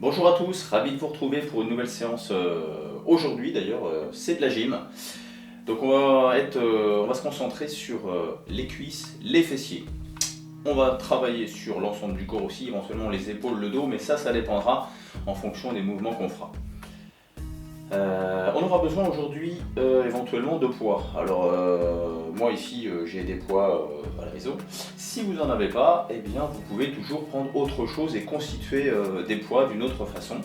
Bonjour à tous, ravi de vous retrouver pour une nouvelle séance aujourd'hui d'ailleurs, c'est de la gym. Donc on va se concentrer sur les cuisses, les fessiers. On va travailler sur l'ensemble du corps aussi, éventuellement les épaules, le dos, mais ça dépendra en fonction des mouvements qu'on fera. On aura besoin aujourd'hui éventuellement de poids. Alors moi ici j'ai des poids à la maison. Si vous n'en avez pas, eh bien vous pouvez toujours prendre autre chose et constituer des poids d'une autre façon.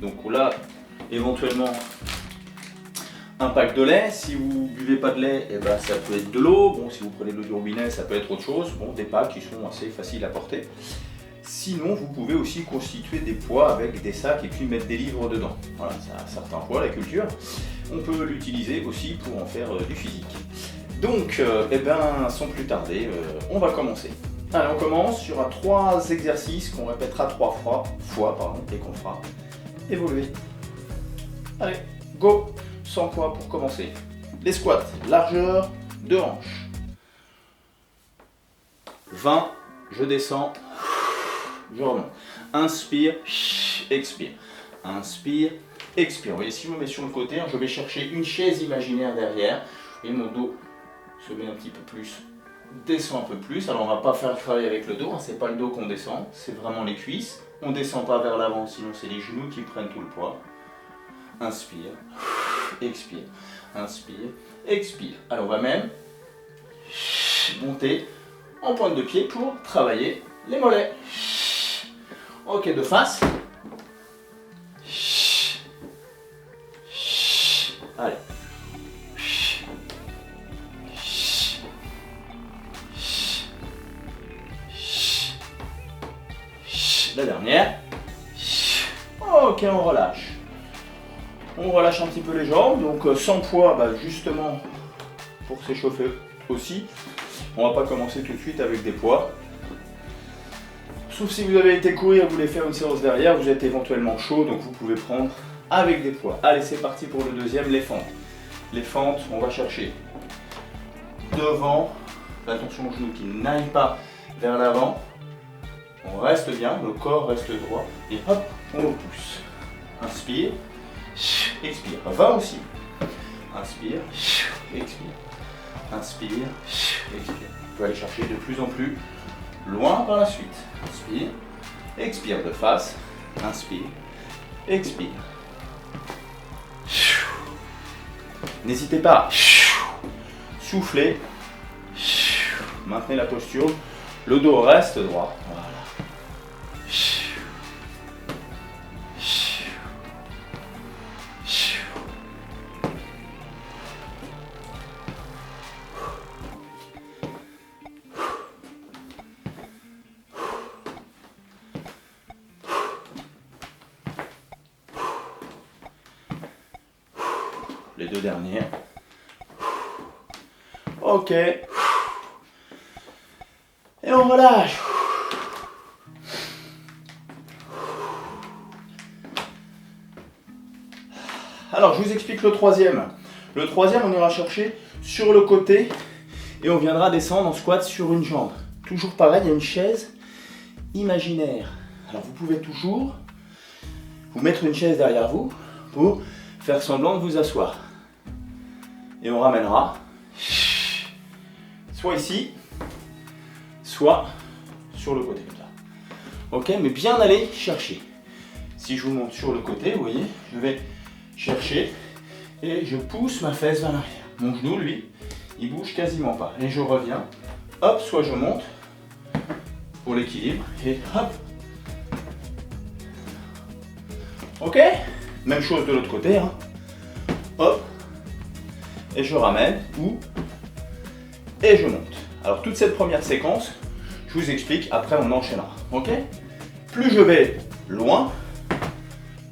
Donc là éventuellement un pack de lait. Si vous ne buvez pas de lait, eh ben, ça peut être de l'eau. Bon, si vous prenez de l'eau du robinet, ça peut être autre chose. Bon, des packs qui sont assez faciles à porter. Sinon, vous pouvez aussi constituer des poids avec des sacs et puis mettre des livres dedans. Voilà, ça a certains poids, la culture. On peut l'utiliser aussi pour en faire du physique. Donc, eh ben, sans plus tarder, on va commencer. Allez, on commence sur 3 exercices qu'on répétera 3 fois et qu'on fera évoluer. Allez, go! 100 poids pour commencer. Les squats, largeur de hanche. 20, je descends. Je remonte. Inspire, expire. Inspire, expire. Vous voyez, si je me mets sur le côté, je vais chercher une chaise imaginaire derrière. Et mon dos se met un petit peu plus, descend un peu plus. Alors on ne va pas faire le travail avec le dos, hein. C'est pas le dos qu'on descend, c'est vraiment les cuisses. On ne descend pas vers l'avant, sinon c'est les genoux qui prennent tout le poids. Inspire, expire. Inspire, expire. Alors on va même monter en pointe de pied pour travailler les mollets. Ok, de face. Allez. La dernière. Ok, on relâche. On relâche un petit peu les jambes. Donc sans poids, justement, pour s'échauffer aussi. On va pas commencer tout de suite avec des poids. Sauf si vous avez été courir et vous voulez faire une séance derrière, vous êtes éventuellement chaud, donc vous pouvez prendre avec des poids. Allez, c'est parti pour le deuxième, les fentes. Les fentes, on va chercher devant, attention aux genoux qui n'aillent pas vers l'avant. On reste bien, le corps reste droit, et hop, on repousse. Inspire, expire, va aussi. Inspire, expire. Inspire, expire. On peut aller chercher de plus en plus loin par la suite. Inspire, expire de face. Inspire, expire. N'hésitez pas. Soufflez. Maintenez la posture. Le dos reste droit. Voilà. Les 2 dernières. Ok. Et on relâche. Alors, je vous explique le troisième. Le troisième, on ira chercher sur le côté et on viendra descendre en squat sur une jambe. Toujours pareil, il y a une chaise imaginaire. Alors, vous pouvez toujours vous mettre une chaise derrière vous pour faire semblant de vous asseoir. Et on ramènera soit ici, soit sur le côté comme ça. Ok, mais bien aller chercher. Si je vous monte sur le côté, vous voyez, je vais chercher et je pousse ma fesse vers l'arrière. Mon genou, lui, il bouge quasiment pas. Et je reviens, hop, soit je monte pour l'équilibre et hop. Ok, même chose de l'autre côté, hein. Hop, et je ramène, et je monte. Alors toute cette première séquence, je vous explique, après on enchaînera, ok? Plus je vais loin,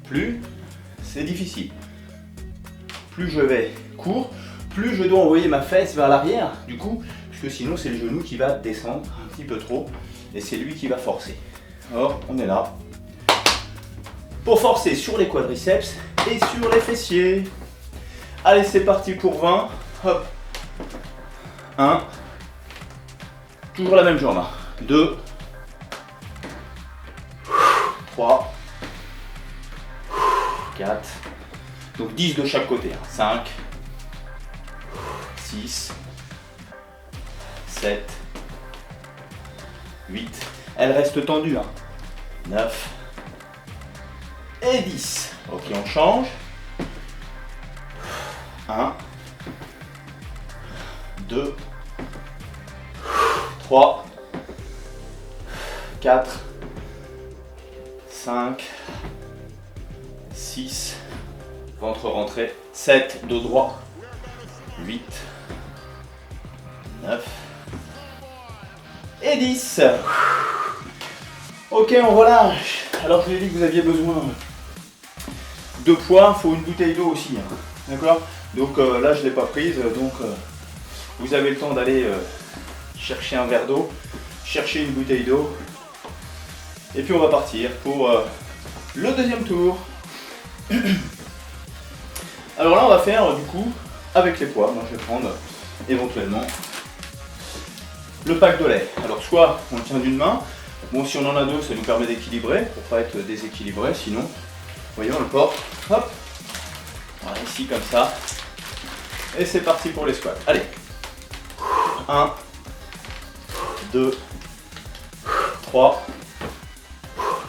plus c'est difficile. Plus je vais court, plus je dois envoyer ma fesse vers l'arrière, du coup, puisque sinon c'est le genou qui va descendre un petit peu trop, et c'est lui qui va forcer. Alors on est là, pour forcer sur les quadriceps et sur les fessiers. Allez, c'est parti pour 20. Hop. 1. Toujours la même jambe. 2. 3. 4, donc 10 de chaque côté, 5, 6, 7, 8, elle reste tendue, 9 et 10. Ok, on change. 1, 2, 3, 4, 5, 6, ventre rentré, 7, dos droit, 8, 9 et 10. Ok, on relâche. Alors je vous ai dit que vous aviez besoin de poids, il faut une bouteille d'eau aussi. D'accord? Donc là je ne l'ai pas prise, donc vous avez le temps d'aller chercher un verre d'eau, chercher une bouteille d'eau. Et puis on va partir pour le deuxième tour. Alors là on va faire du coup avec les poids. Moi je vais prendre éventuellement le pack de lait. Alors soit on le tient d'une main. Bon, si on en a deux, ça nous permet d'équilibrer pour pas être déséquilibré. Sinon, voyons, on le porte. Hop. Voilà, ici comme ça. Et c'est parti pour les squats. Allez. 1, 2, 3,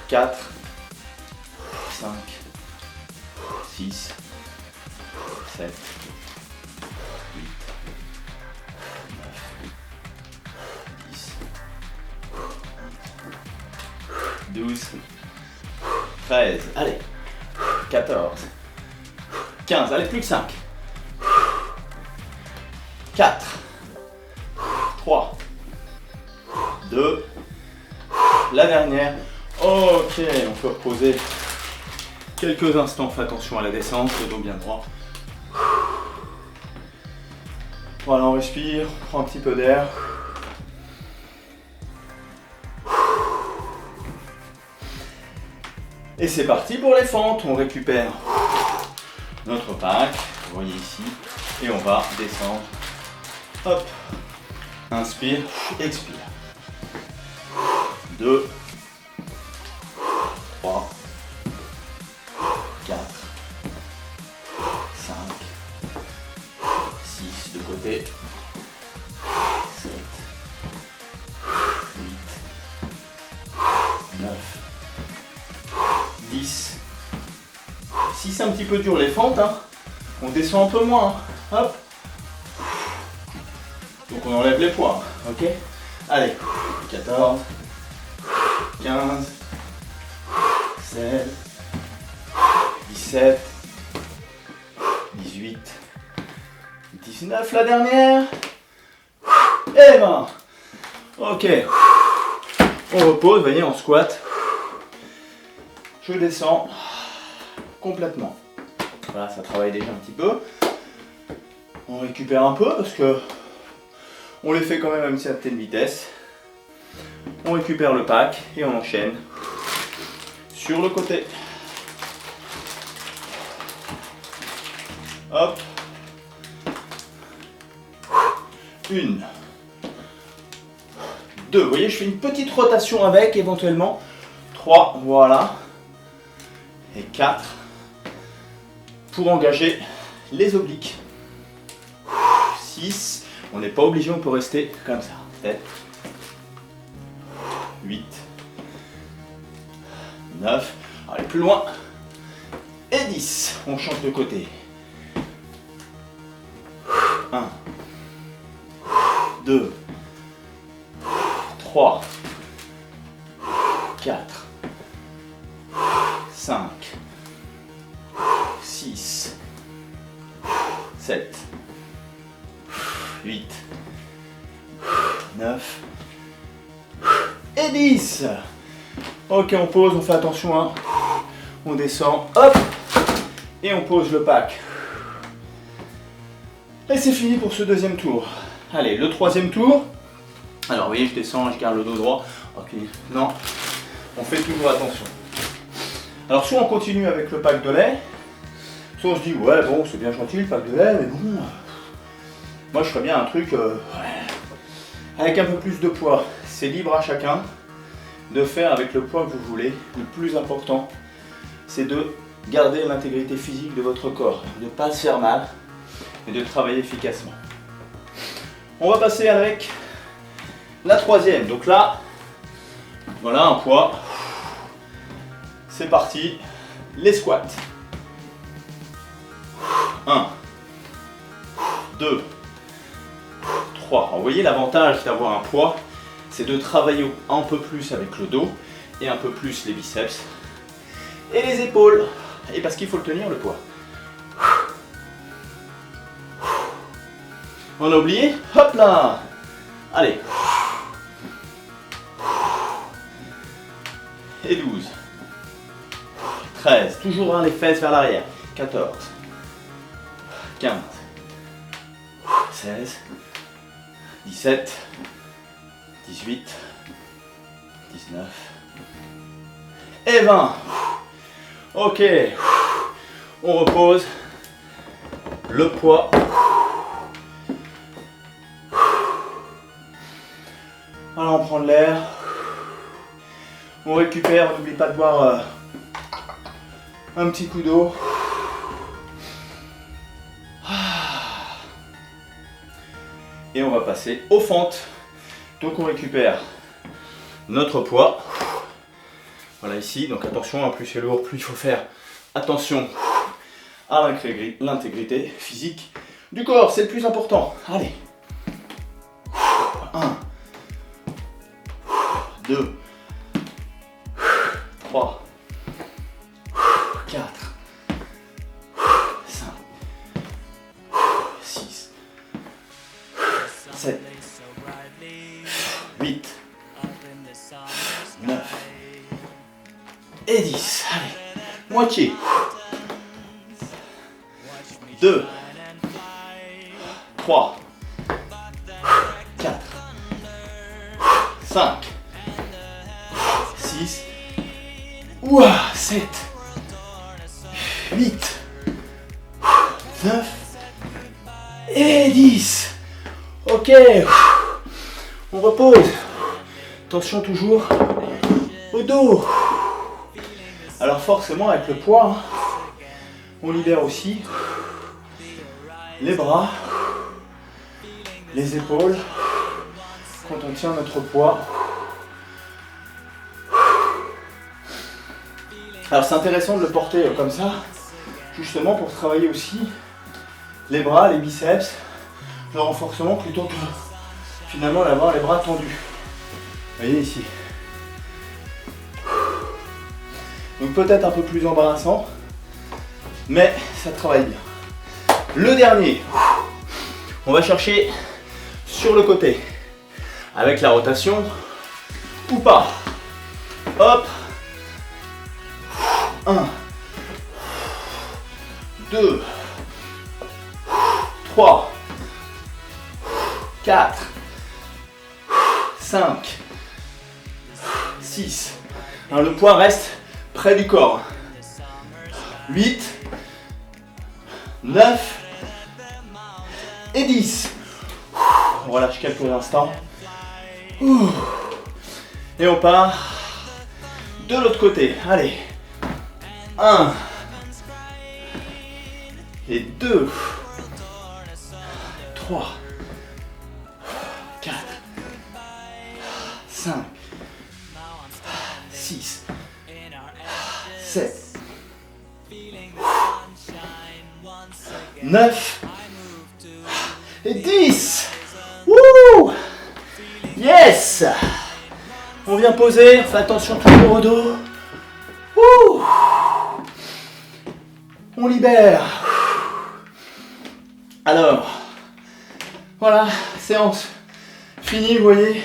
4, 5, 6, 7, 8, 12, 13, allez, 14, 15, allez, plus que 5, 4, 3, 2, la dernière. Ok, on peut reposer quelques instants, fais attention à la descente, le dos bien droit. Voilà, on respire, on prend un petit peu d'air. Et c'est parti pour les fentes, on récupère notre pack, vous voyez ici, et on va descendre. Hop, inspire, expire. 2, 3, 4, 5, 6 de côté, 7, 8, 9, 10. Si c'est un petit peu dur les fentes, on descend un peu moins. Hop. Donc on enlève les poids. Ok. Allez. 14, 15, 16, 17, 18, 19, la dernière. Et 20. Ok. On repose, voyez, on squatte. Je descends complètement. Voilà, ça travaille déjà un petit peu. On récupère un peu parce que on les fait quand même à une certaine vitesse. On récupère le pack et on enchaîne sur le côté. Hop. 1, 2. Vous voyez, je fais une petite rotation avec éventuellement. 3, voilà. Et 4 pour engager les obliques. 6, on n'est pas obligé, on peut rester comme ça. 7, 8, 9, allez plus loin. Et 10, on change de côté. 1, 2, 3, 4, 5, 6, 7, 8, 9 et 10. Ok, on pose, on fait attention, on descend, hop, et on pose le pack. Et c'est fini pour ce deuxième tour. Allez, le troisième tour. Alors, vous voyez, je descends, je garde le dos droit. Ok, non, on fait toujours attention. Alors, soit on continue avec le pack de lait, soit on se dit, ouais, bon, c'est bien gentil le pack de lait, mais bon, moi je ferais bien un truc avec un peu plus de poids. C'est libre à chacun de faire avec le poids que vous voulez. Le plus important, c'est de garder l'intégrité physique de votre corps, de ne pas se faire mal et de travailler efficacement. On va passer avec la troisième. Donc là, voilà un poids. C'est parti, les squats. 1, 2, 3. Alors, vous voyez l'avantage d'avoir un poids, c'est de travailler un peu plus avec le dos et un peu plus les biceps et les épaules. Et parce qu'il faut le tenir le poids. On a oublié? Hop là! Allez. Et 12. 13. Toujours les fesses vers l'arrière. 14. 15. 16. 17. 18. 19. Et 20. Ok. On repose. Le poids. Alors on prend de l'air. On récupère, on n'oublie pas de boire un petit coup d'eau. Et on va passer aux fentes. Donc on récupère notre poids. Voilà ici, donc attention, plus c'est lourd, plus il faut faire attention à l'intégrité physique du corps, c'est le plus important. Allez. 1, 2, 3, 4, 5, 6, 7, 8, 9 et 10. Allez, moitié. 2, 3, 4, 5, 6, 7, 8, 9 et 10. Ok, on repose. Attention toujours au dos. Alors forcément avec le poids, on libère aussi les bras, les épaules, quand on tient notre poids. Alors c'est intéressant de le porter comme ça, justement pour travailler aussi les bras, les biceps, le renforcement plutôt que finalement d'avoir les bras tendus. Vous voyez ici. Donc peut-être un peu plus embarrassant, mais ça travaille bien. Le dernier, on va chercher sur le côté, avec la rotation ou pas. Hop. 1, 2, 3, 4, 5, 6. Alors le poids reste près du corps. 8, 9 et 10. On relâche quelques instants. Et on part de l'autre côté. Allez. 1 et 2, 3, 4, 5, 6, 7, 9 et 10. Wouh! Yes! On vient poser, fais attention toujours au dos. Wouh! On libère. Alors, voilà, séance finie, vous voyez.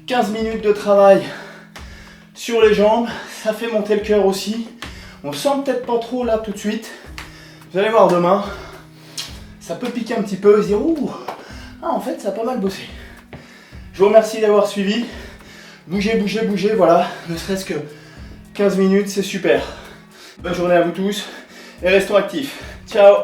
15 minutes de travail sur les jambes, ça fait monter le cœur aussi. On sent peut-être pas trop là tout de suite. Vous allez voir demain, ça peut piquer un petit peu et se dire ouh, en fait ça a pas mal bossé. Je vous remercie d'avoir suivi. Bougez, bougez, bougez, voilà, ne serait-ce que 15 minutes, c'est super. Bonne journée à vous tous et restons actifs. Ciao!